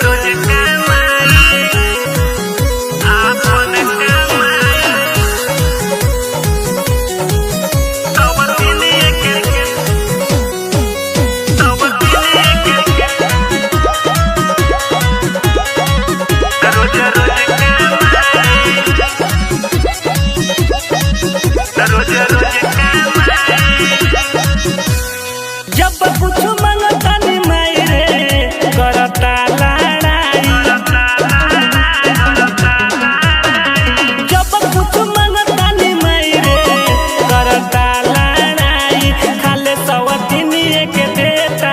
रोज कमाई आपन कमाई तब दिन एक तब दिन एक रोज रोज कमाई रोज रोज कमाई जब कुछ मंगतानी माई रे करता लड़ाई। जब कुछ मंगतानी माई रे करता लड़ाई। खाले सवतिनिए के देता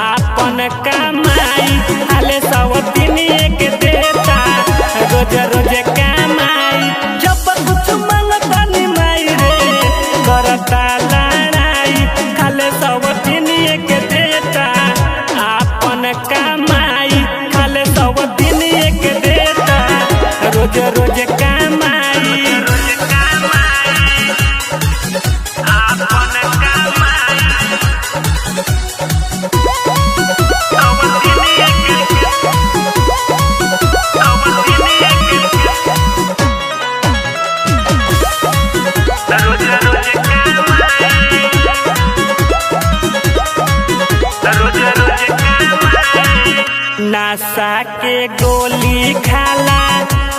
आपन कमाई। खाले सवतिनिए के देता रोज रोज कमाई। जब कुछ मंगतानी माई रे करता लड़ाई। खाले सवतिनिए के देता आपन कमाई। खाले सवतिनिए के देता रोज रोज कमाई। रोज कमाई आपन कमाई तब दिन एक तब दिन एक रोज रोज कमाई रोज रोज कमाई नशा के गोली खाला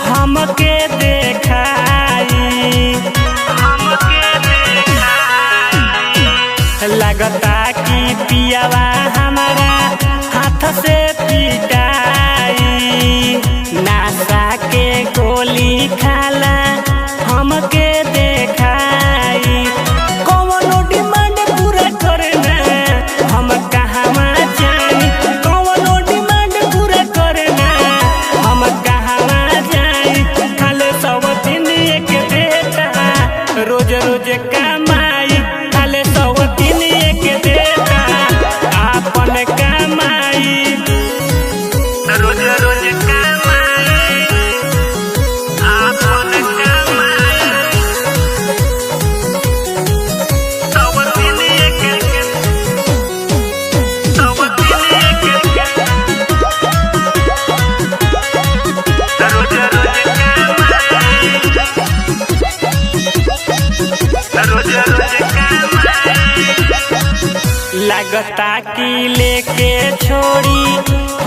हमके देखाई। हमके देखाई लगता कि पियावा हमारा हाथ से पिटाई। नशा के गोली खाला हमके देखाई। कौनो डिमांड पूरा करना हम कहवा जाई। कौनो डिमांड पूरा करना हम कहवा जाई। खाले सवतिनिए के देता रोज रोज कमाई। खाले सवतिनिए के देता आपन कमाई। रोज रोज कमाई आपन कमाई तब दिन एक तब दिन एक रोज रोज कमाई रोज रोज कमाई लगता कि लेके छोड़ी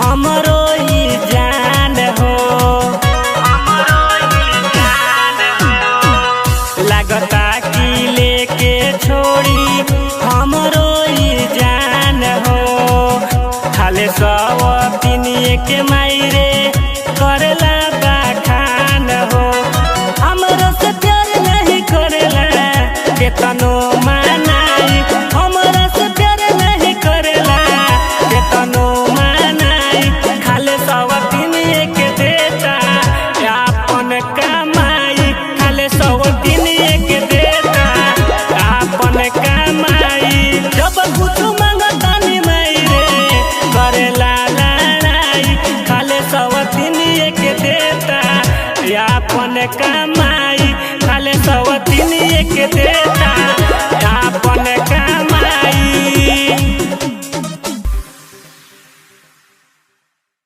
हमरो ही जान हो। हमरो ही जान हो लगता कि लेके छोड़ी हमरो ही जान हो। खाले सवतिनिए के माई रे करेला बखान हो। हमरो से प्यार नहीं करेला केतनो मनाई। हमरा से प्यार नहीं करेला केतनो मनाई। खाले सवतिनिए के देता आपन कमाई। खाले सवतिनिए के देता आपन कमाई। जब कुछ मंगतानी माई रे करेला लड़ाई। खाले सवतिनिए के देता आपन कमाई।